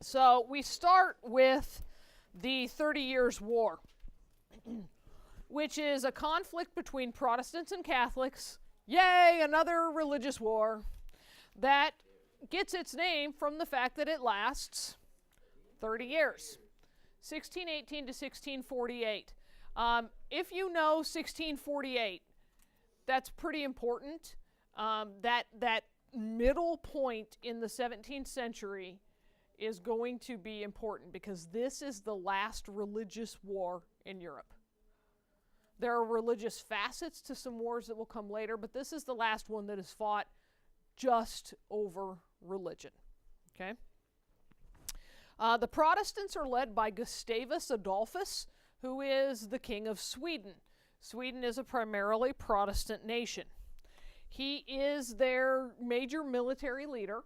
So we start with the 30 Years' War, which is a conflict between Protestants and Catholics. Yay, another religious war that gets its name from the fact that it lasts 30 years, 1618 to 1648. If you know 1648, that's pretty important. That middle point in the 17th century is going to be important because this is the last religious war in Europe. There are religious facets to some wars that will come later, but this is the last one that is fought just over religion. Okay? The Protestants are led by Gustavus Adolphus, who is the king of Sweden. Sweden is a primarily Protestant nation. He is their major military leader.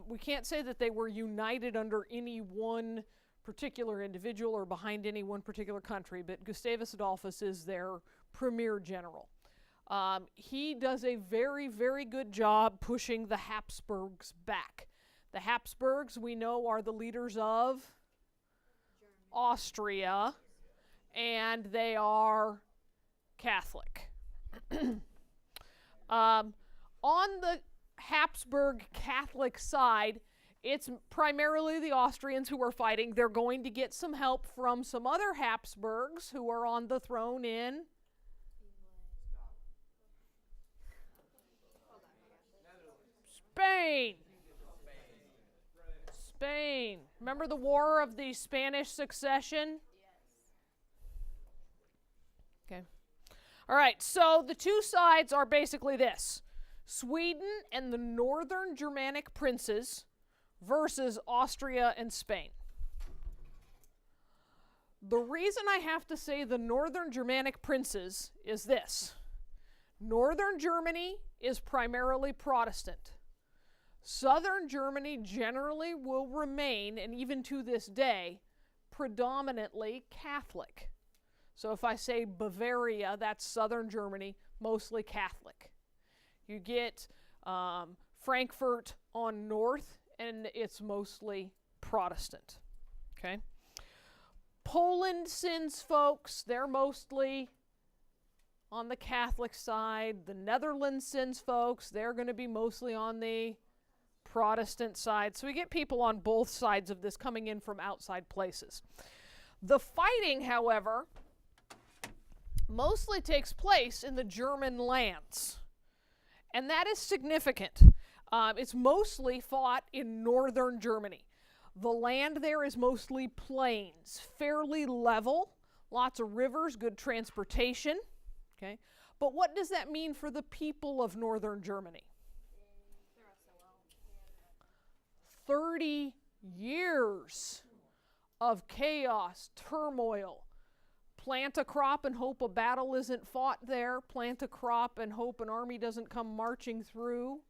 We can't say that they were united under any one particular individual or behind any one particular country, but Gustavus Adolphus is their premier general. He does a very, very good job pushing the Habsburgs back. The Habsburgs, we know, are the leaders of Austria, and they are Catholic. On the Habsburg Catholic side, it's primarily the Austrians who are fighting. They're going to get some help from some other Habsburgs who are on the throne in Spain. Spain. Remember the War of the Spanish Succession? Okay. All right, so the two sides are basically this. Sweden and the northern Germanic princes versus Austria and Spain. The reason I have to say the northern Germanic princes is this. Northern Germany is primarily Protestant. Southern Germany generally will remain, and even to this day, predominantly Catholic. So if I say Bavaria, that's southern Germany, mostly Catholic. You get Frankfurt on north, and it's mostly Protestant. Okay? Poland sends folks, they're mostly on the Catholic side. The Netherlands sends folks, they're going to be mostly on the Protestant side. So we get people on both sides of this coming in from outside places. The fighting, however, mostly takes place in the German lands. And that is significant. It's mostly fought in northern Germany. The land there is mostly plains, fairly level, lots of rivers, good transportation. Okay? But what does that mean for the people of northern Germany? 30 years of chaos, turmoil. Plant a crop and hope a battle isn't fought there. Plant a crop and hope an army doesn't come marching through.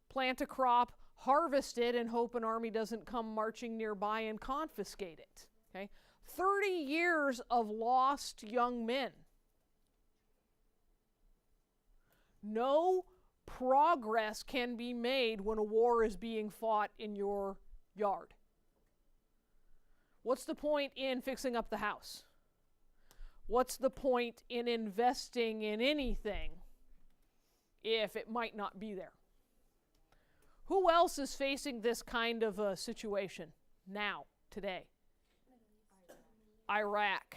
Plant a crop, harvest it, and hope an army doesn't come marching nearby and confiscate it. Okay? 30 years of lost young men. No progress can be made when a war is being fought in your yard. What's the point in fixing up the house? What's the point in investing in anything if it might not be there? Who else is facing this kind of a situation now, today? Iraq,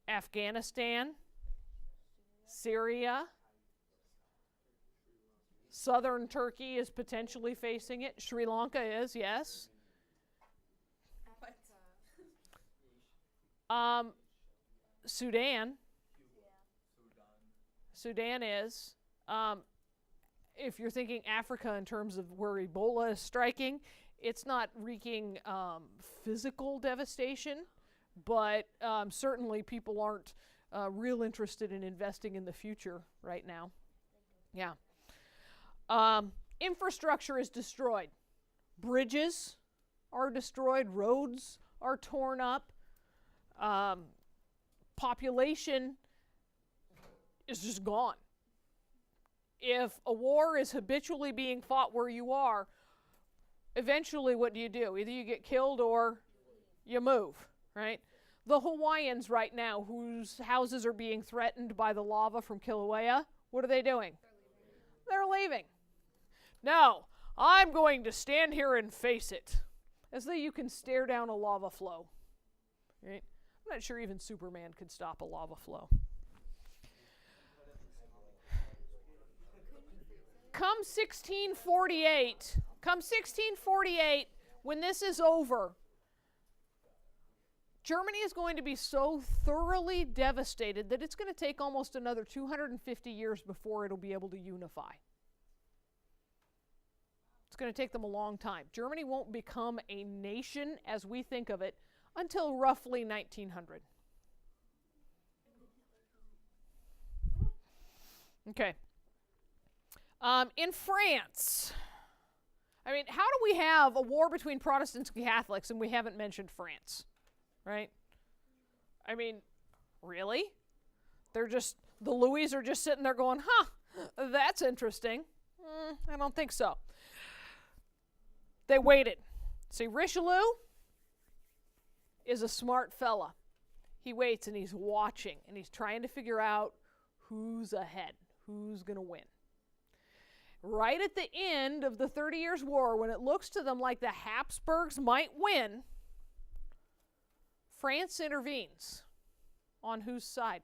Afghanistan, Syria. Southern Turkey is potentially facing it. Sri Lanka is, yes. Sudan. Sudan is. If you're thinking Africa in terms of where Ebola is striking, it's not wreaking physical devastation, but certainly people aren't real interested in investing in the future right now. Yeah. Infrastructure is destroyed. Bridges are destroyed. Roads are torn up. Population is just gone. If a war is habitually being fought where you are, eventually what do? Either you get killed or you move, right? The Hawaiians right now, whose houses are being threatened by the lava from Kilauea, what are they doing? They're leaving. No, I'm going to stand here and face it. As though you can stare down a lava flow. Right? I'm not sure even Superman could stop a lava flow. Come 1648, when this is over, Germany is going to be so thoroughly devastated that it's going to take almost another 250 years before it'll be able to unify. It's going to take them a long time. Germany won't become a nation as we think of it until roughly 1900. Okay. In France, I mean, how do we have a war between Protestants and Catholics and we haven't mentioned France? Right? I mean, really? The Louis are just sitting there going, huh, that's interesting. I don't think so. They waited. See, Richelieu is a smart fella. He waits and he's watching and he's trying to figure out who's ahead, who's going to win. Right at the end of the 30 Years' War, when it looks to them like the Habsburgs might win, France intervenes. On whose side?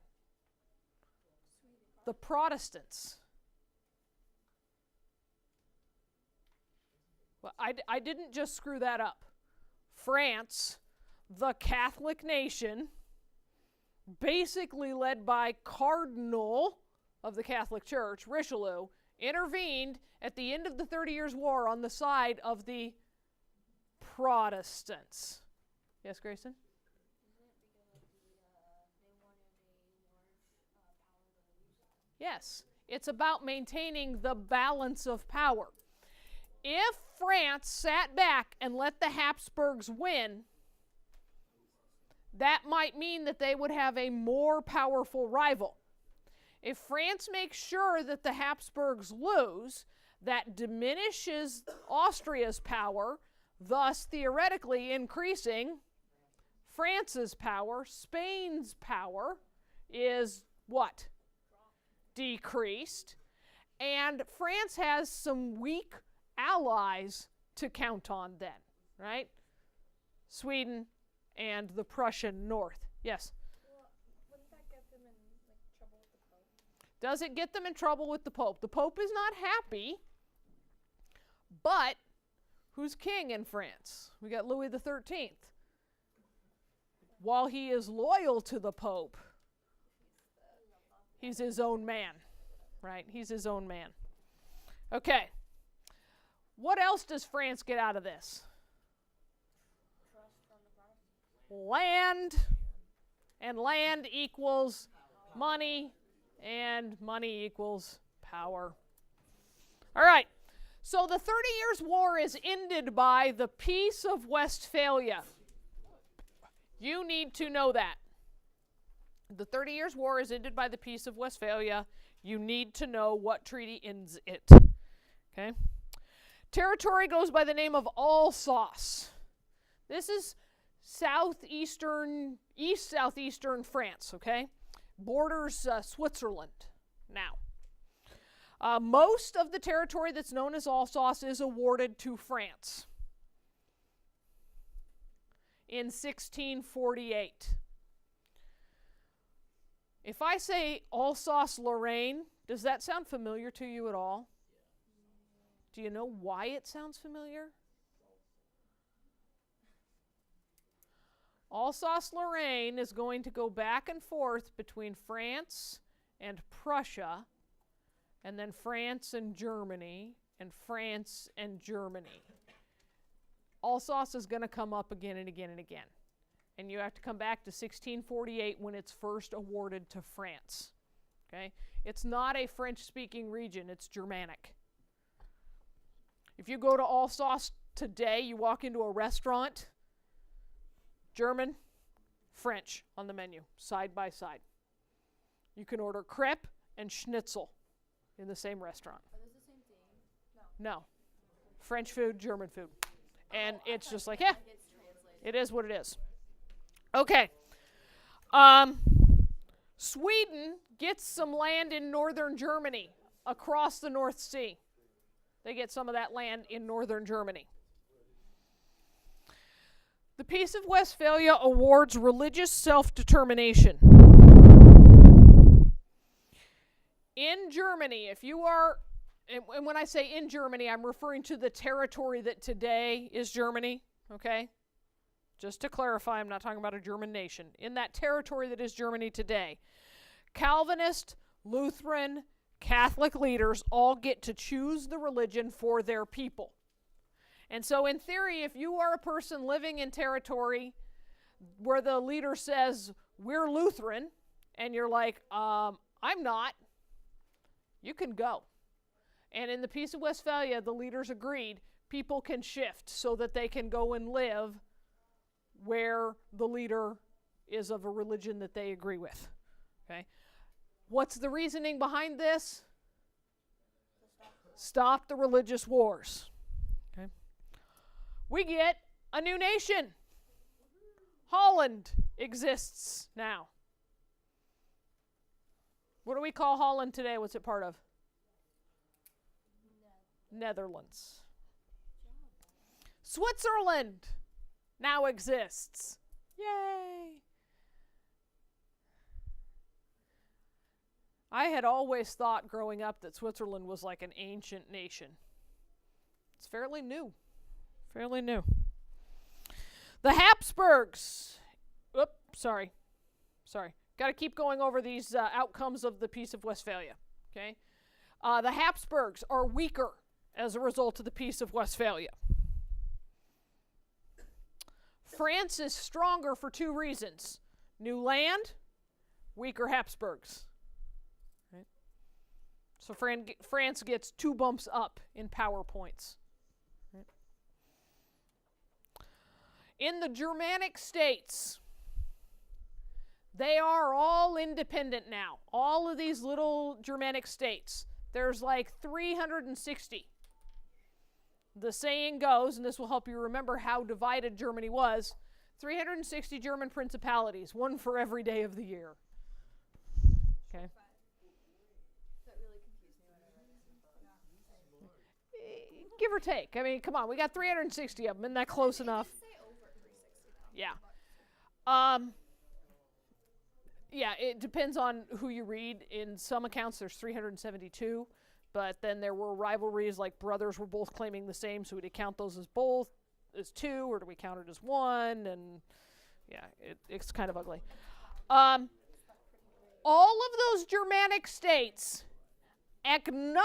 The Protestants. Well, I didn't just screw that up. France, the Catholic nation, basically led by Cardinal of the Catholic Church, Richelieu, intervened at the end of the 30 Years' War on the side of the Protestants. Yes, Grayson? Yes, it's about maintaining the balance of power. If France sat back and let the Habsburgs win, that might mean that they would have a more powerful rival. If France makes sure that the Habsburgs lose, that diminishes Austria's power, thus theoretically increasing France's power. Spain's power is what? Decreased. And France has some weak allies to count on then, right? Sweden and the Prussian North. Yes? Well, wouldn't that get them in trouble with the Pope? Does it get them in trouble with the Pope? The Pope is not happy, but who's king in France? We got Louis XIII. While he is loyal to the Pope, he's his own man, right? He's his own man. Okay. What else does France get out of this? Trust from the Protestants. Land, and land equals money, and money equals power. All right, so the 30 Years' War is ended by the Peace of Westphalia. You need to know that. The 30 Years' War is ended by the Peace of Westphalia. You need to know what treaty ends it. Okay? Territory goes by the name of Alsace. This is east-southeastern France, okay? Borders Switzerland now. Most of the territory that's known as Alsace is awarded to France in 1648. If I say Alsace-Lorraine, does that sound familiar to you at all? Do you know why it sounds familiar? Alsace-Lorraine is going to go back and forth between France and Prussia, and then France and Germany, and France and Germany. Alsace is going to come up again and again and again. And you have to come back to 1648 when it's first awarded to France. Okay? It's not a French-speaking region, it's Germanic. If you go to Alsace today, you walk into a restaurant, German, French on the menu, side by side. You can order crepe and schnitzel in the same restaurant. Are those the same thing? No. No. French food, German food. And it's just like, yeah, it is what it is. Okay. Sweden gets some land in northern Germany across the North Sea. They get some of that land in northern Germany. The Peace of Westphalia awards religious self-determination. In Germany, if you are, and when I say in Germany, I'm referring to the territory that today is Germany, okay? Just to clarify, I'm not talking about a German nation. In that territory that is Germany today, Calvinist, Lutheran, Catholic leaders all get to choose the religion for their people. And so in theory, if you are a person living in territory where the leader says, we're Lutheran, and you're like, I'm not, you can go. And in the Peace of Westphalia, the leaders agreed people can shift so that they can go and live where the leader is of a religion that they agree with. Okay? What's the reasoning behind this? Stop the religious wars. Okay? We get a new nation. Holland exists now. What do we call Holland today? What's it part of? Netherlands. Switzerland now exists. Yay! I had always thought growing up that Switzerland was like an ancient nation. It's fairly new. Fairly new. The Habsburgs. Sorry. Got to keep going over these outcomes of the Peace of Westphalia. Okay? The Habsburgs are weaker as a result of the Peace of Westphalia. France is stronger for two reasons. New land, weaker Habsburgs. Right? So France gets 2 bumps up in power points. Right? In the Germanic states, they are all independent now. All of these little Germanic states. There's like 360. The saying goes, and this will help you remember how divided Germany was, 360 German principalities, one for every day of the year. Okay. That really confused me when I read this. Give or take. I mean, come on, we got 360 of them. Isn't that close enough? Say over 360 now. Yeah. Yeah, it depends on who you read. In some accounts, there's 372, but then there were rivalries, like brothers were both claiming the same, so do we count those as both, as 2, or do we count it as 1? And yeah, it's kind of ugly. All of those Germanic states acknowledge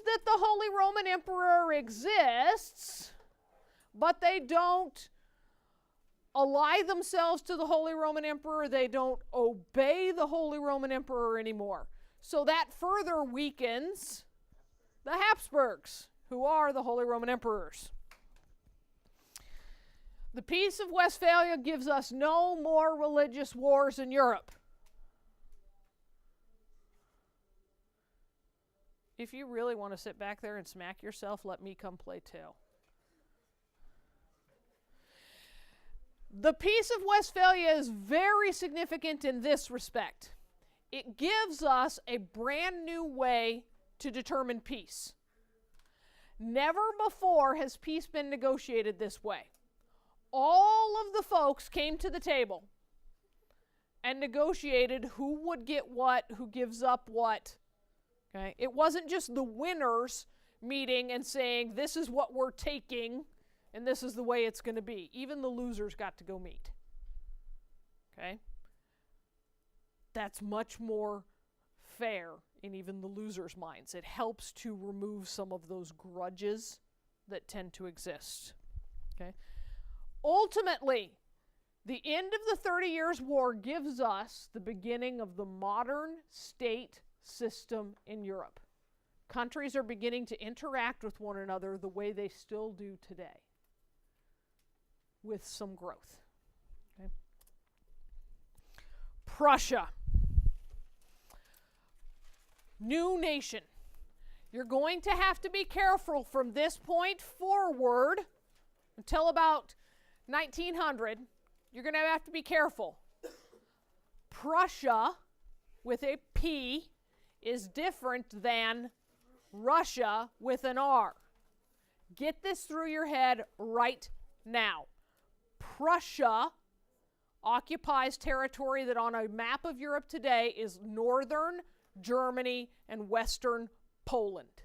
that the Holy Roman Emperor exists, but they don't ally themselves to the Holy Roman Emperor. They don't obey the Holy Roman Emperor anymore. So that further weakens the Habsburgs, who are the Holy Roman Emperors. The Peace of Westphalia gives us no more religious wars in Europe. If you really want to sit back there and smack yourself, let me come play too. The Peace of Westphalia is very significant in this respect. It gives us a brand new way to determine peace. Never before has peace been negotiated this way. All of the folks came to the table and negotiated who would get what, who gives up what. Okay? It wasn't just the winners meeting and saying, this is what we're taking, and this is the way it's going to be. Even the losers got to go meet. Okay? That's much more fair in even the losers' minds. It helps to remove some of those grudges that tend to exist. Okay? Ultimately, the end of the 30 Years' War gives us the beginning of the modern state system in Europe. Countries are beginning to interact with one another the way they still do today, with some growth. Okay. Prussia. New nation. You're going to have to be careful from this point forward until about 1900, you're going to have to be careful. Prussia, with a P, is different than Russia with an R. Get this through your head right now. Prussia occupies territory that on a map of Europe today is northern Germany and western Poland.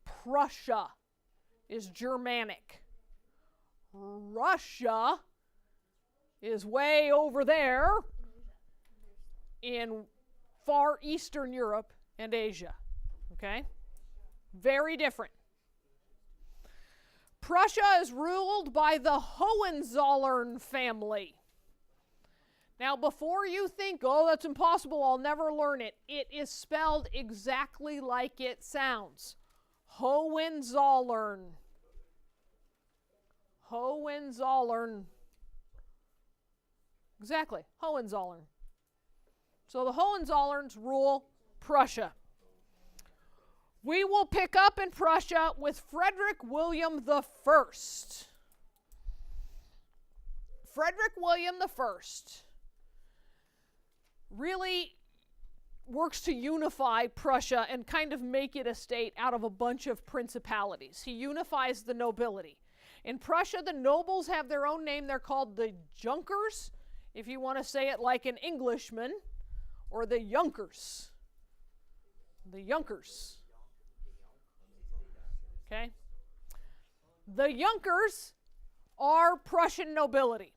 Prussia is Germanic. Russia is way over there in far Eastern Europe and Asia. Okay? Very different. Prussia is ruled by the Hohenzollern family. Now, before you think, oh, that's impossible, I'll never learn it, it is spelled exactly like it sounds. Hohenzollern. Hohenzollern. Exactly, Hohenzollern. So the Hohenzollerns rule Prussia. We will pick up in Prussia with Frederick William I. Frederick William I really works to unify Prussia and kind of make it a state out of a bunch of principalities. He unifies the nobility. In Prussia, the nobles have their own name. They're called the Junkers, if you want to say it like an Englishman, or the Junkers. The Junkers. Okay? The Junkers are Prussian nobility.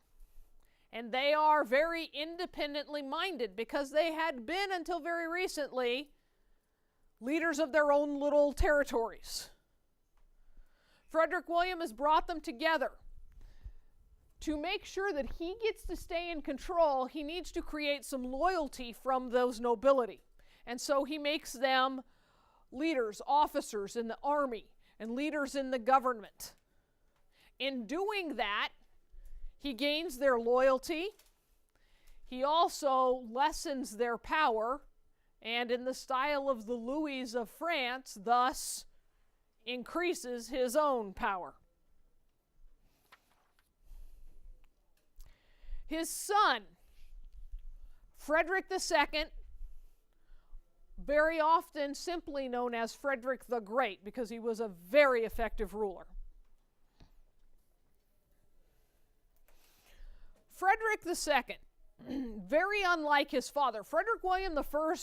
And they are very independently minded because they had been, until very recently, leaders of their own little territories. Frederick William has brought them together. To make sure that he gets to stay in control, he needs to create some loyalty from those nobility. And so he makes them leaders, officers in the army, and leaders in the government. In doing that, he gains their loyalty. He also lessens their power, and in the style of the Louis of France, thus increases his own power. His son, Frederick II, very often simply known as Frederick the Great, because he was a very effective ruler. Frederick II, very unlike his father, Frederick William I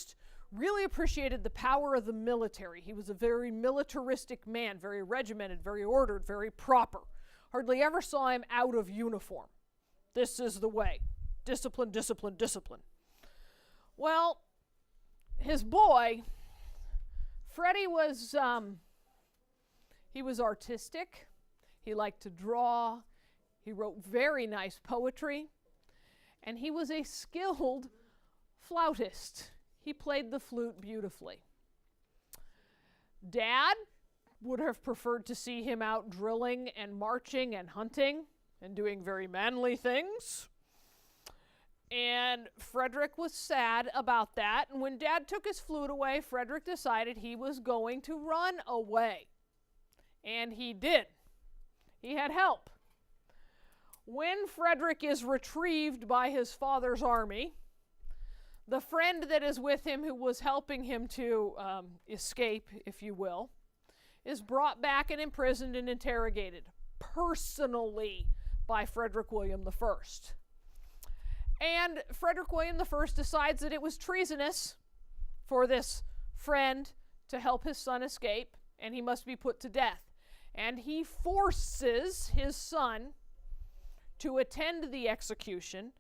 really appreciated the power of the military. He was a very militaristic man, very regimented, very ordered, very proper. Hardly ever saw him out of uniform. This is the way. Discipline, discipline, discipline. Well, his boy, Freddie was, he was artistic. He liked to draw. He wrote very nice poetry. And he was a skilled flautist. He played the flute beautifully. Dad would have preferred to see him out drilling and marching and hunting and doing very manly things. And Frederick was sad about that. And when Dad took his flute away, Frederick decided he was going to run away. And he did. He had help. When Frederick is retrieved by his father's army, the friend that is with him who was helping him to escape, if you will, is brought back and imprisoned and interrogated personally by Frederick William I. And Frederick William I decides that it was treasonous for this friend to help his son escape, and he must be put to death. And he forces his son to attend the execution.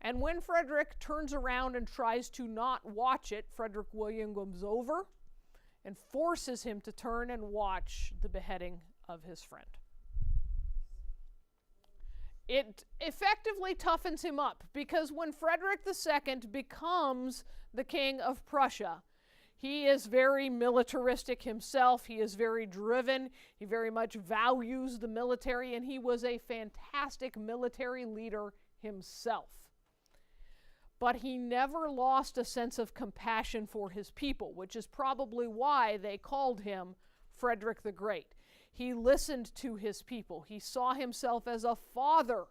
And when Frederick turns around and tries to not watch it, Frederick William comes over and forces him to turn and watch the beheading of his friend. It effectively toughens him up, because when Frederick II becomes the king of Prussia, he is very militaristic himself. He is very driven. He very much values the military, and he was a fantastic military leader himself. But he never lost a sense of compassion for his people, which is probably why they called him Frederick the Great. He listened to his people. He saw himself as a father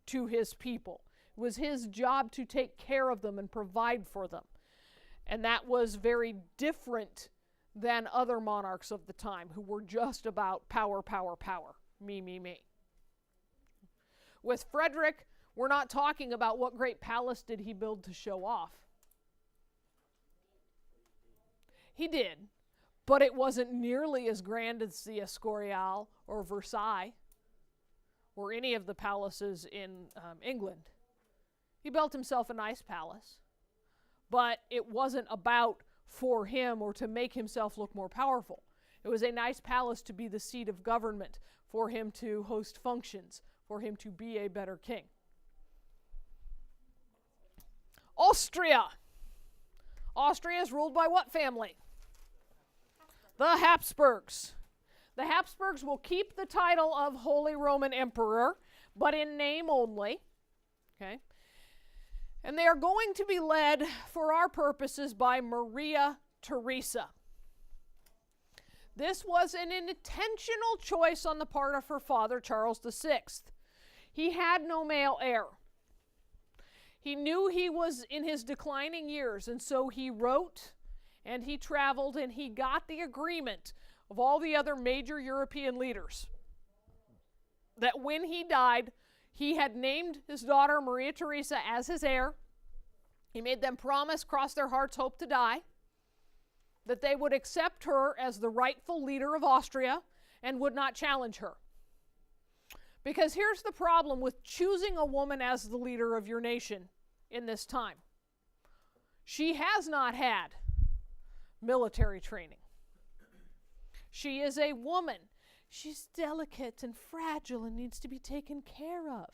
to his people. It was his job to take care of them and provide for them. And that was very different than other monarchs of the time who were just about power, power, power. Me, me, me. With Frederick, we're not talking about what great palace did he build to show off. He did, but it wasn't nearly as grand as the Escorial or Versailles or any of the palaces in England. He built himself a nice palace, but it wasn't about for him or to make himself look more powerful. It was a nice palace to be the seat of government, for him to host functions, for him to be a better king. Austria. Austria is ruled by what family? The Habsburgs. The Habsburgs will keep the title of Holy Roman Emperor, but in name only. Okay? And they are going to be led, for our purposes, by Maria Theresa. This was an intentional choice on the part of her father, Charles VI. He had no male heir. He knew he was in his declining years, and so he wrote and he traveled and he got the agreement of all the other major European leaders that when he died, he had named his daughter Maria Theresa as his heir. He made them promise, cross their hearts, hope to die, that they would accept her as the rightful leader of Austria and would not challenge her. Because here's the problem with choosing a woman as the leader of your nation in this time. She has not had military training. She is a woman. She's delicate and fragile and needs to be taken care of.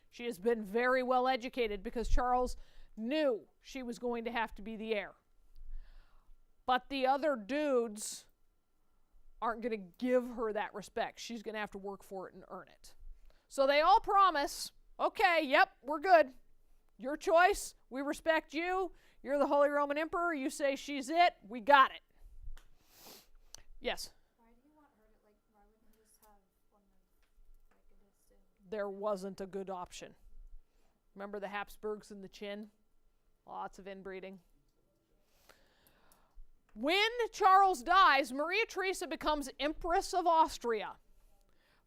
She has been very well educated because Charles knew she was going to have to be the heir. But the other dudes aren't going to give her that respect. She's going to have to work for it and earn it. So they all promise, okay, yep, we're good. Your choice, we respect you. You're the Holy Roman Emperor. You say she's it. We got it. Yes? Why do you want her to, why wouldn't you just have one of, a distant? There wasn't a good option. Remember the Habsburgs and the Chin? Lots of inbreeding. When Charles dies, Maria Theresa becomes Empress of Austria,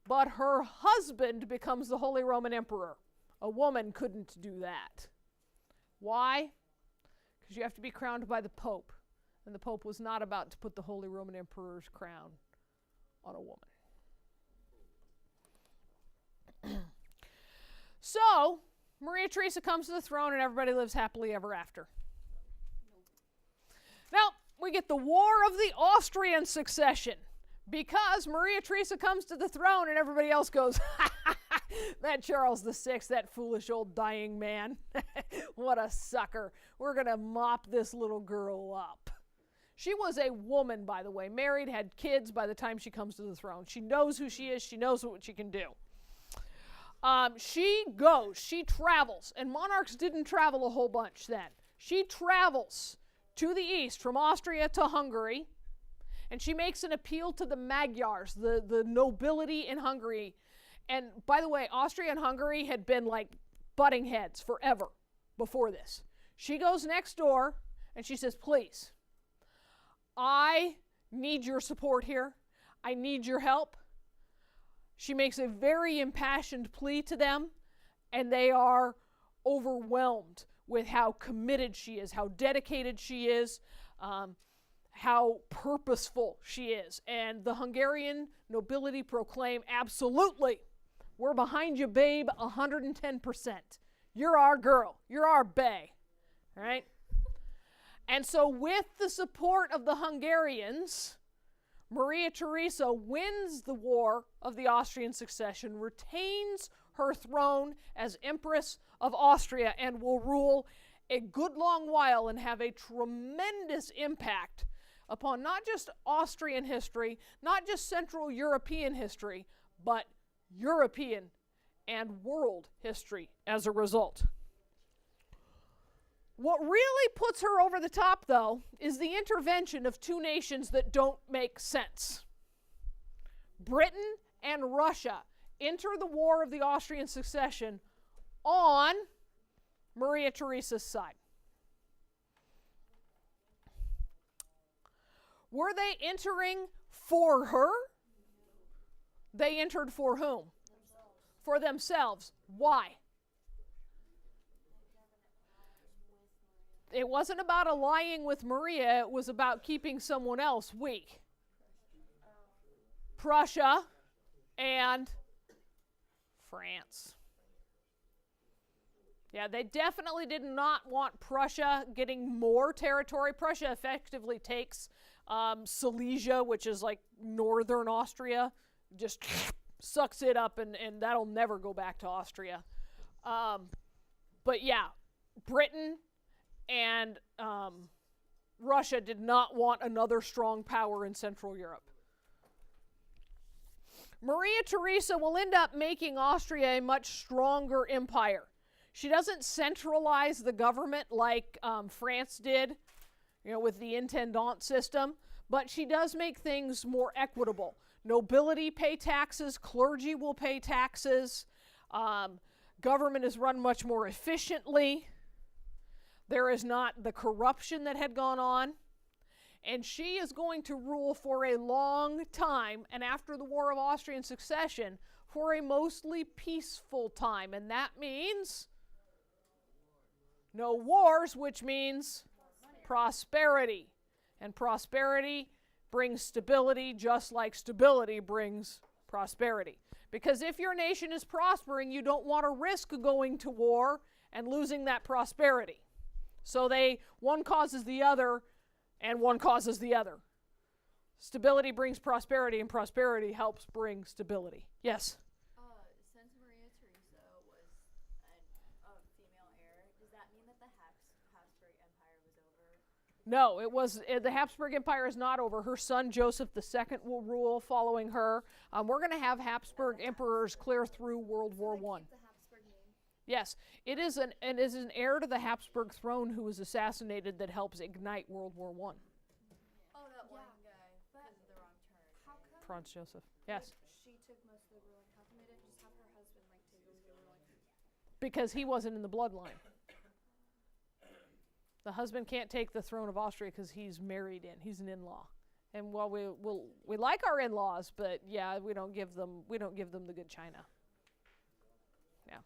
but her husband becomes the Holy Roman Emperor. A woman couldn't do that. Why? Because you have to be crowned by the Pope, and the Pope was not about to put the Holy Roman Emperor's crown on a woman. So, Maria Theresa comes to the throne and everybody lives happily ever after. Now, we get the War of the Austrian Succession because Maria Theresa comes to the throne and everybody else goes, that Charles VI, that foolish old dying man, what a sucker. We're going to mop this little girl up. She was a woman, by the way, married, had kids by the time she comes to the throne. She knows who she is. She knows what she can do. She goes, she travels, and monarchs didn't travel a whole bunch then. She travels to the east from Austria to Hungary, and she makes an appeal to the Magyars, the nobility in Hungary. And by the way, Austria and Hungary had been like butting heads forever before this. She goes next door and she says, please, I need your support here. I need your help. She makes a very impassioned plea to them, and they are overwhelmed with how committed she is, how dedicated she is, how purposeful she is. And the Hungarian nobility proclaim, absolutely, we're behind you, babe, 110%. You're our girl. You're our bae. All right? And so with the support of the Hungarians, Maria Theresa wins the War of the Austrian Succession, retains her throne as Empress of Austria, and will rule a good long while and have a tremendous impact upon not just Austrian history, not just Central European history, but European and world history as a result. What really puts her over the top, though, is the intervention of two nations that don't make sense. Britain and Russia enter the War of the Austrian Succession on Maria Theresa's side. Were they entering for her? They entered for whom? For themselves. Why? It wasn't about allying with Maria, it was about keeping someone else weak. Prussia and France. Yeah, they definitely did not want Prussia getting more territory. Prussia effectively takes Silesia, which is like northern Austria, just sucks it up, and that'll never go back to Austria. But yeah, Britain and Russia did not want another strong power in Central Europe. Maria Theresa will end up making Austria a much stronger empire. She doesn't centralize the government like France did, with the intendant system, but she does make things more equitable. Nobility pay taxes, clergy will pay taxes, government is run much more efficiently. There is not the corruption that had gone on. And she is going to rule for a long time, and after the War of Austrian Succession, for a mostly peaceful time. And that means no wars, which means prosperity. And prosperity brings stability, just like stability brings prosperity. Because if your nation is prospering, you don't want to risk going to war and losing that prosperity. So one causes the other, and one causes the other. Stability brings prosperity, and prosperity helps bring stability. Yes? Since Maria Theresa was a female heir, does that mean that the Habsburg Empire was over? No, the Habsburg Empire is not over. Her son Joseph II will rule following her. We're going to have Habsburg emperors clear through World War I. The Habsburg name? Yes, it is an heir to the Habsburg throne who was assassinated that helps ignite World War I. Oh, that one guy. Because of the wrong turn. How come Franz Joseph. Yes. she took most of the ruling? How come they didn't just have her husband take over the ruling? Because he wasn't in the bloodline. The husband can't take the throne of Austria because he's married in. He's an in-law. And while we like our in-laws, but yeah, we don't give them the good china. Yeah.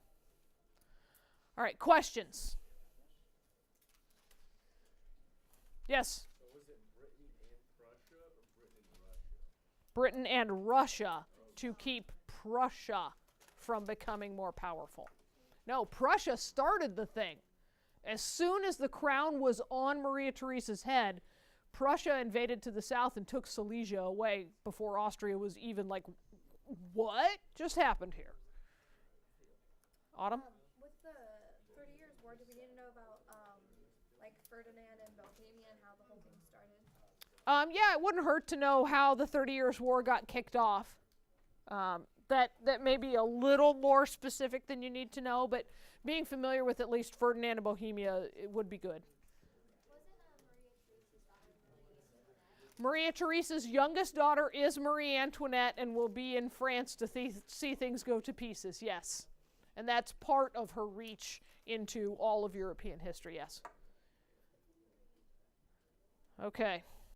All right, questions. Yes. So was it Britain and Prussia or Britain and Russia? Britain and Russia to keep Prussia from becoming more powerful. No, Prussia started the thing. As soon as the crown was on Maria Theresa's head, Prussia invaded to the south and took Silesia away before Austria was even like, what just happened here? Autumn? With the 30 Years' War, do we need to know about Ferdinand and Bohemia and how the whole thing started? Yeah, it wouldn't hurt to know how the 30 Years' War got kicked off. That may be a little more specific than you need to know, but being familiar with at least Ferdinand and Bohemia, it would be good. Maria Theresa's youngest daughter is Marie Antoinette and will be in France to see things go to pieces, yes. And that's part of her reach into all of European history, yes. Okay.